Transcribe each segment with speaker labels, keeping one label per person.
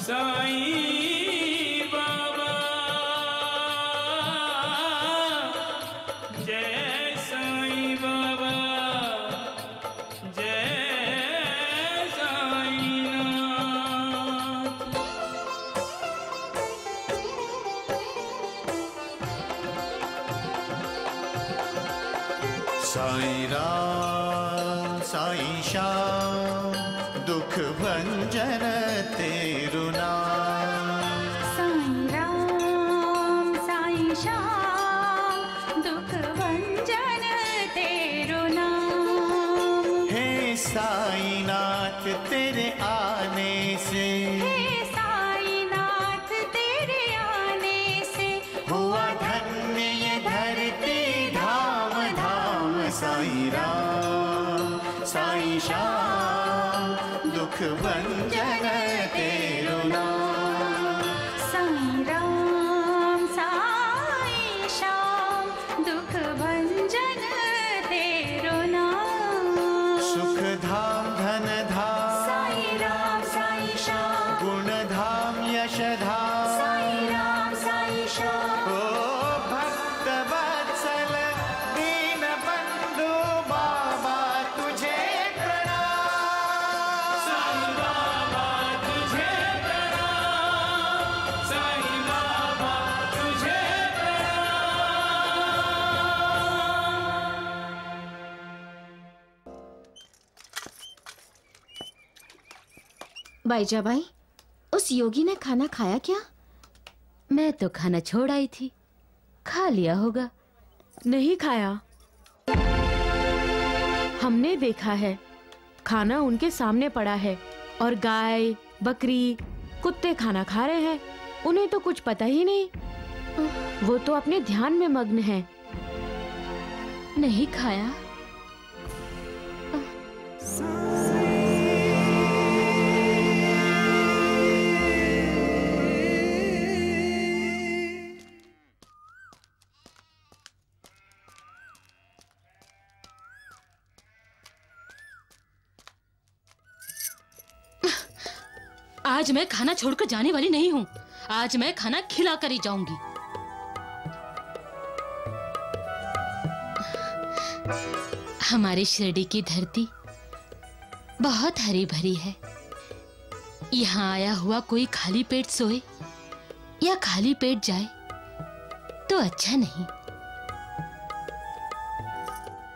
Speaker 1: साईं बाबा, जय साईं बाबा, जय साईनाथ।
Speaker 2: साईं राम साईं श्याम दुख भंजन तेरु नाम।
Speaker 3: साईं राम साईं श्याम दुख भंजन तेरु नाम।
Speaker 2: हे साईनाथ तेरे आने से,
Speaker 3: हे साईनाथ तेरे आने से
Speaker 2: हुआ धन्य ये धरती धाम धाम। साईं राम साईं श्याम दुख भंजन तेरु नाम।
Speaker 3: साईं राम साईं श्याम दुख भंजन तेरु नाम।
Speaker 2: सुख धाम धन धाम
Speaker 3: साईं राम साईं श्याम
Speaker 2: गुण धाम यश धाम।
Speaker 3: साईं राम साईं श्याम
Speaker 2: ओ भक्त वत्सल दीन बंधु बाबा तुझे प्रणाम।
Speaker 1: साईं बाबा तुझे प्रणाम, साईं बाबा तुझे प्रणाम।
Speaker 4: बाईजाबाई, उस योगी ने खाना खाया क्या?
Speaker 5: मैं तो खाना छोड़ आई थी, खा लिया होगा।
Speaker 4: नहीं खाया। हमने देखा है, खाना उनके सामने पड़ा है और गाय, बकरी, कुत्ते खाना खा रहे हैं। उन्हें तो कुछ पता ही नहीं। वो तो अपने ध्यान में मग्न हैं।
Speaker 5: नहीं खाया। आज मैं खाना छोड़कर जाने वाली नहीं हूँ। आज मैं खाना खिला कर ही जाऊंगी। हमारी शिरडी की धरती बहुत हरी भरी है। यहाँ आया हुआ कोई खाली पेट सोए या खाली पेट जाए तो अच्छा नहीं।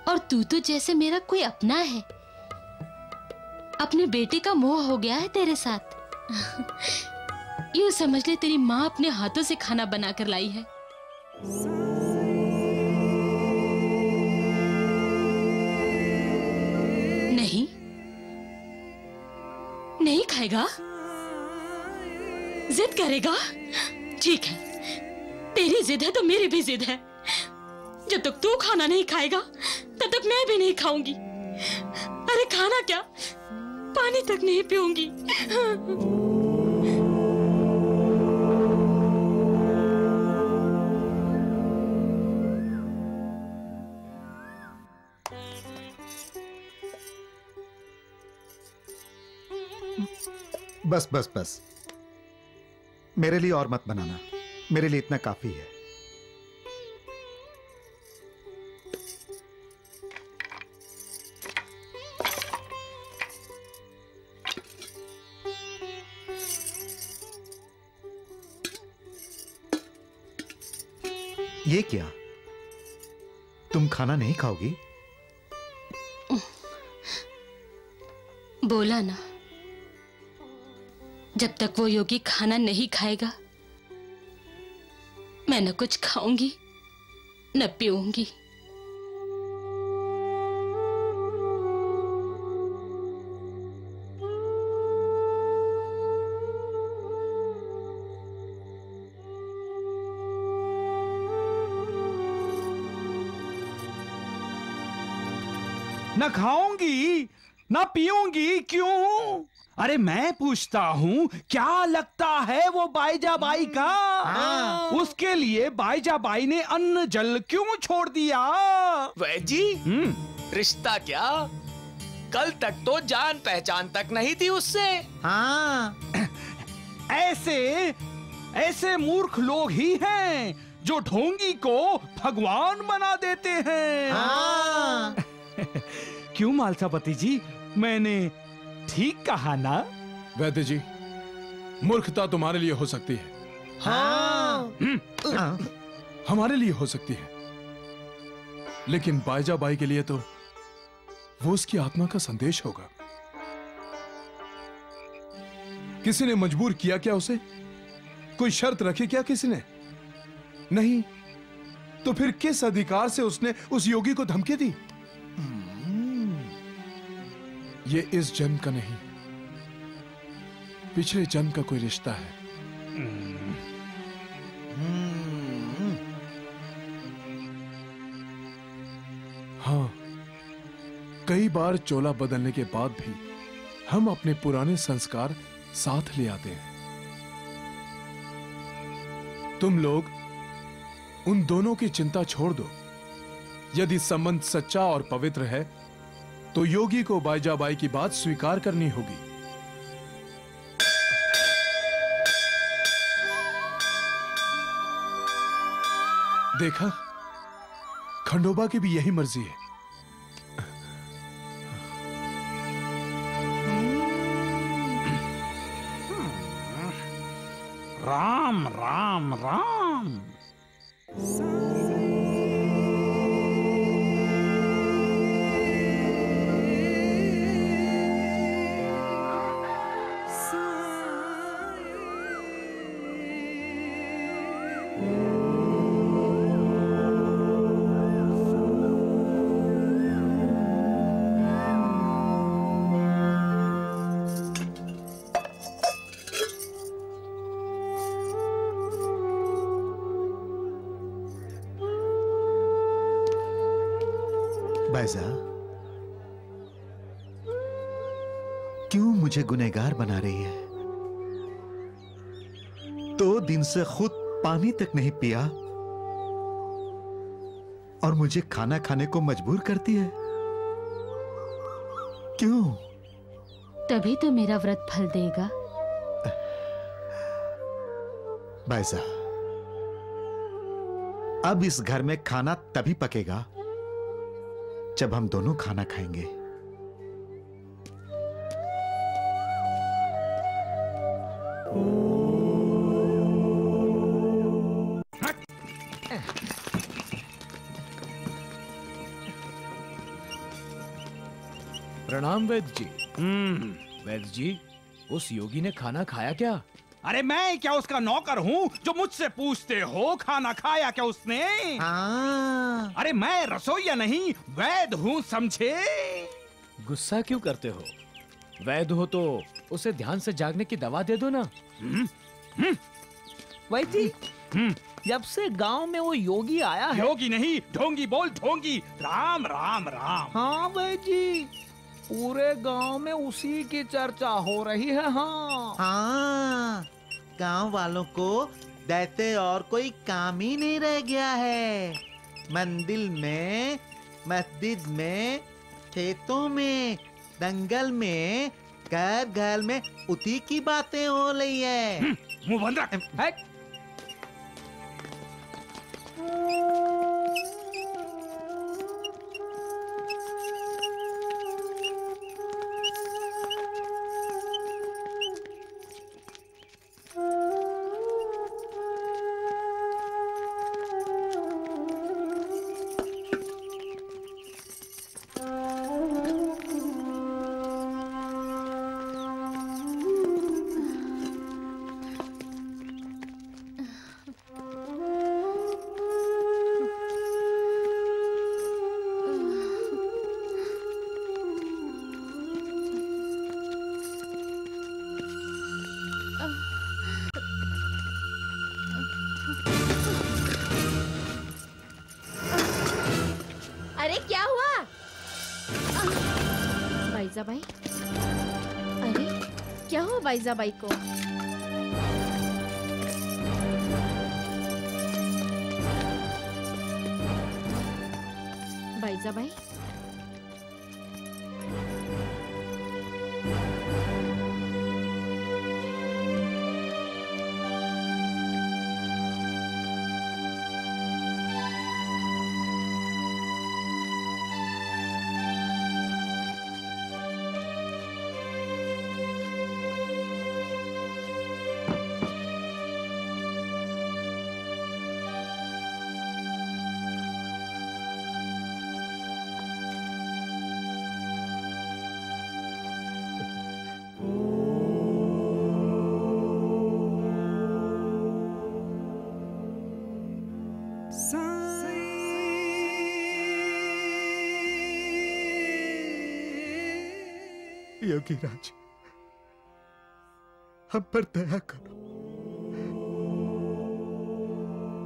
Speaker 5: और तू तो जैसे मेरा कोई अपना है। अपने बेटे का मोह हो गया है तेरे साथ। यूं समझ ले तेरी माँ अपने हाथों से खाना बनाकर लाई है। नहीं, नहीं खाएगा? जिद करेगा? ठीक है, तेरी जिद है तो मेरी भी जिद है। जब तक तू खाना नहीं खाएगा तब तक मैं भी नहीं खाऊंगी। अरे खाना क्या, पानी तक नहीं पीऊंगी।
Speaker 6: बस बस बस, मेरे लिए और मत बनाना। मेरे लिए इतना काफी है। ये क्या, तुम खाना नहीं खाओगी?
Speaker 5: बोला ना, जब तक वो योगी खाना नहीं खाएगा मैं न कुछ खाऊंगी न पीऊंगी।
Speaker 7: न खाऊंगी न पीऊंगी, क्यों? अरे मैं पूछता हूँ, क्या लगता है वो बाईजाबाई का? उसके लिए बाईजाबाई ने अन्न जल क्यों छोड़ दिया?
Speaker 8: वैद जी, रिश्ता क्या? कल तक तो जान पहचान तक नहीं थी उससे।
Speaker 9: हाँ,
Speaker 7: ऐसे ऐसे मूर्ख लोग ही हैं जो ढोंगी को भगवान बना देते हैं।
Speaker 2: हाँ।
Speaker 7: क्यों मालसापति जी, मैंने ठीक कहा ना?
Speaker 9: वैद्य जी, मूर्खता तुम्हारे लिए हो सकती है,
Speaker 2: हाँ।
Speaker 9: हमारे लिए हो सकती है, लेकिन बाईजाबाई के लिए तो वो उसकी आत्मा का संदेश होगा। किसी ने मजबूर किया क्या उसे? कोई शर्त रखी क्या किसी ने? नहीं। तो फिर किस अधिकार से उसने उस योगी को धमकी दी? ये इस जन्म का नहीं, पिछले जन्म का कोई रिश्ता है। हाँ, कई बार चोला बदलने के बाद भी हम अपने पुराने संस्कार साथ ले आते हैं। तुम लोग उन दोनों की चिंता छोड़ दो। यदि संबंध सच्चा और पवित्र है तो योगी को बाईजाबाई की बात स्वीकार करनी होगी। देखा, खंडोबा की भी यही मर्जी है।
Speaker 7: राम राम राम।
Speaker 6: बाइजा, क्यों मुझे गुनहगार बना रही है? 2 दिन से खुद पानी तक नहीं पिया और मुझे खाना खाने को मजबूर करती है। क्यों?
Speaker 5: तभी तो मेरा व्रत फल देगा।
Speaker 6: बाइजा, अब इस घर में खाना तभी पकेगा जब हम दोनों खाना खाएंगे।
Speaker 8: प्रणाम वैद्य जी। वैद्य जी, उस योगी ने खाना खाया क्या?
Speaker 7: अरे मैं क्या उसका नौकर हूँ जो मुझसे पूछते हो खाना खाया क्या उसने?
Speaker 2: हाँ।
Speaker 7: अरे मैं रसोईया नहीं, वैद्य हूँ, समझे?
Speaker 8: गुस्सा क्यों करते हो? वैद्य हो तो उसे ध्यान से जागने की दवा दे दो ना।
Speaker 10: वैद्य जी, जब से गांव में वो योगी आया है।
Speaker 7: योगी नहीं, ढोंगी बोल, ढोंगी। राम राम राम।
Speaker 10: हाँ वैद्य जी, पूरे गांव में उसी की चर्चा हो रही है। हाँ
Speaker 2: हाँ, गांव वालों को दैते और कोई काम ही नहीं रह गया है। मंदिर में, मस्जिद में, खेतों में, दंगल में, घर घर में उसी की बातें हो रही है।
Speaker 7: मुंह बंद रख।
Speaker 10: हट।
Speaker 4: अरे क्या हुआ? बाईजाबाई, अरे क्या हुआ बाईजाबाई को? बाईजाबाई,
Speaker 6: योगी राज, हम पर दया करो,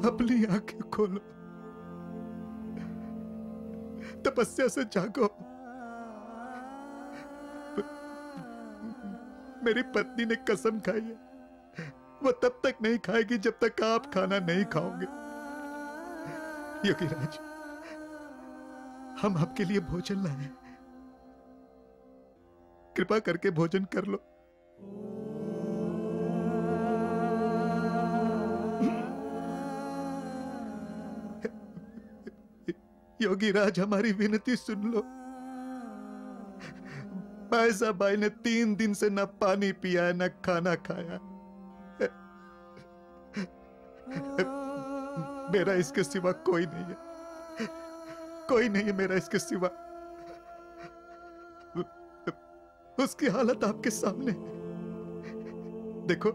Speaker 6: अपनी आंखें खोलो, तपस्या से जागो। मेरी पत्नी ने कसम खाई है, वो तब तक नहीं खाएगी जब तक आप खाना नहीं खाओगे। योगी राज, हम आपके लिए भोजन लाए, कृपा करके भोजन कर लो। योगी राज, हमारी विनती सुन लो। बाई ने 3 दिन से न पानी पिया है, न खाना खाया। मेरा इसके सिवा कोई नहीं है, कोई नहीं है मेरा इसके सिवा। उसकी हालत आपके सामने है। देखो,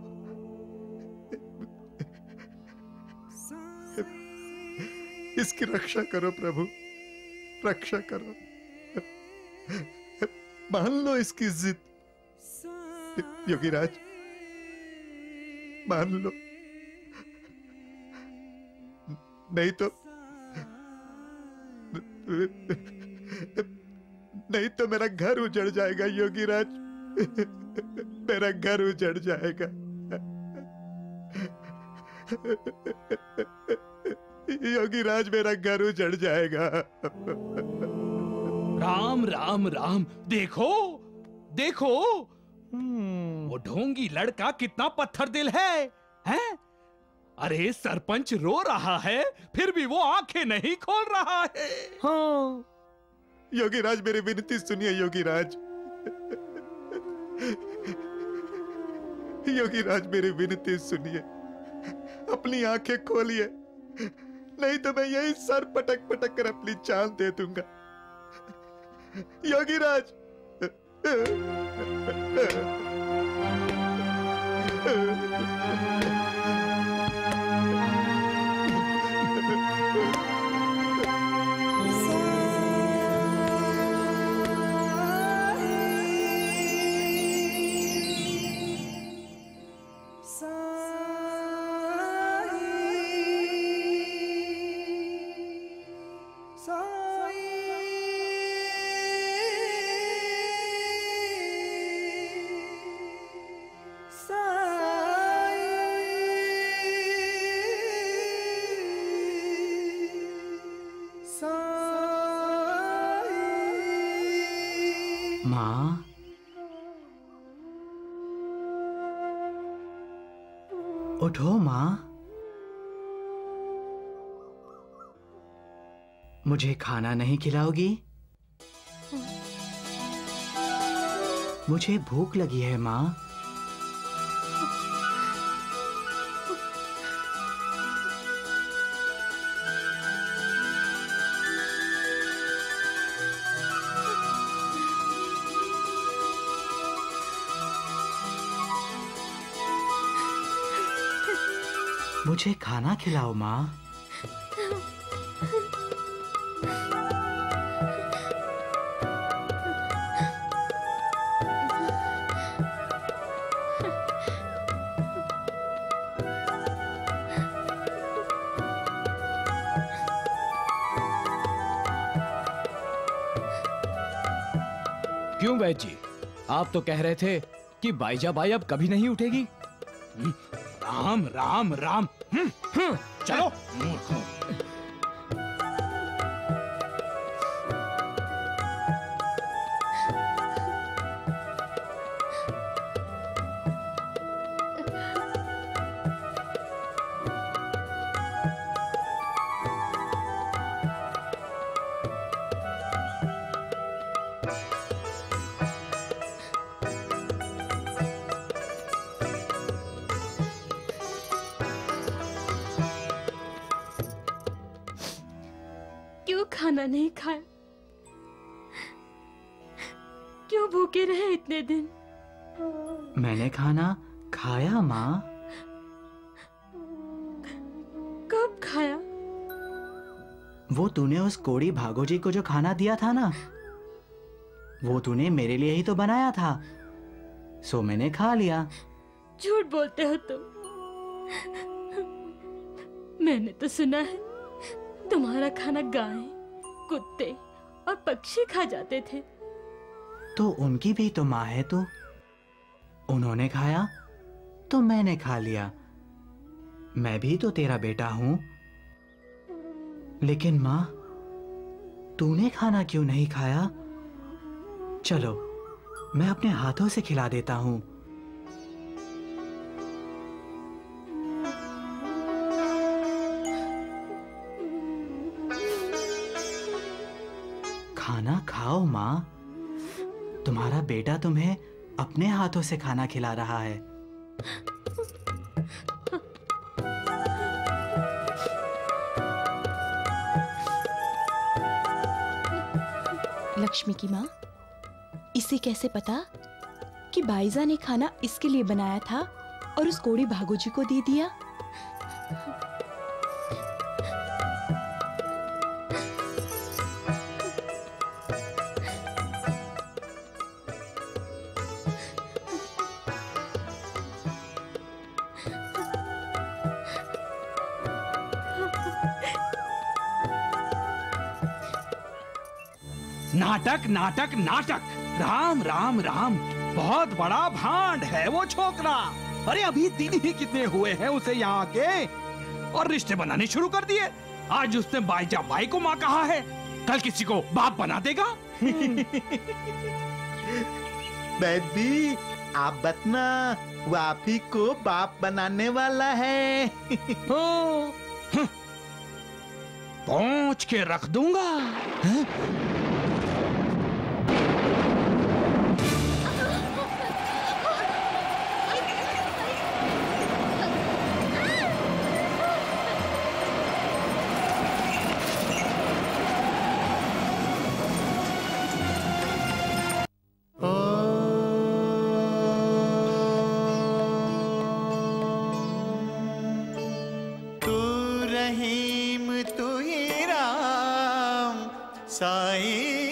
Speaker 6: इसकी रक्षा करो प्रभु, रक्षा करो। मान लो इसकी जिद, योगी राज, मान लो, नहीं तो मेरा घर उजड़ जाएगा योगी राज, मेरा घर उजड़ जाएगा। योगी राज, मेरा घर उजड़ जाएगा।
Speaker 7: राम राम राम, देखो देखो, वो ढोंगी लड़का कितना पत्थर दिल है, हैं? अरे सरपंच रो रहा है, फिर भी वो आंखें नहीं खोल रहा है।
Speaker 6: हाँ, योगी राज, मेरी विनती सुनिए योगी राज। योगी राज, मेरी विनती सुनिए, अपनी आंखें खोलिए, नहीं तो मैं यही सर पटक पटक कर अपनी जान दे दूंगा। योगी राज,
Speaker 11: माँ, उठो माँ, मुझे खाना नहीं खिलाओगी? मुझे भूख लगी है माँ। मुझे खाना खिलाओ माँ।
Speaker 8: क्यों वैद्य जी, आप तो कह रहे थे कि बाईजा बाई अब कभी नहीं उठेगी।
Speaker 7: राम राम राम, चलो।
Speaker 4: खाना नहीं खाया, क्यों भूखे रहे इतने दिन?
Speaker 11: मैंने खाना खाया माँ।
Speaker 4: कब खाया?
Speaker 11: वो तूने उस कोड़ी भागो जी को जो खाना दिया था ना, वो तूने मेरे लिए ही तो बनाया था, सो मैंने खा लिया।
Speaker 5: झूठ बोलते हो तुम। मैंने तो सुना है तुम्हारा खाना गाय, कुत्ते और पक्षी खा जाते थे।
Speaker 11: तो उनकी भी तो माँ है तू। उन्होंने खाया तो मैंने खा लिया। मैं भी तो तेरा बेटा हूं। लेकिन माँ, तूने खाना क्यों नहीं खाया? चलो, मैं अपने हाथों से खिला देता हूं। खाना खाओ माँ। तुम्हारा बेटा तुम्हें अपने हाथों से खाना खिला रहा है।
Speaker 12: लक्ष्मी की माँ, इसे कैसे पता कि बाईजा ने खाना इसके लिए बनाया था और उस कोड़ी भागो जी को दे दिया?
Speaker 7: नाटक नाटक नाटक। राम राम राम, बहुत बड़ा भांड है वो छोकरा। अरे अभी दिन ही कितने हुए हैं उसे यहाँ के, और रिश्ते बनाने शुरू कर दिए। आज उसने बाईजा बाई को माँ कहा है, कल किसी को बाप बना देगा।
Speaker 2: बेबी, आप बतना, वो आप ही को बाप बनाने वाला है।
Speaker 7: पहुंच के रख दूंगा।
Speaker 13: रहीम तू ही राम साईं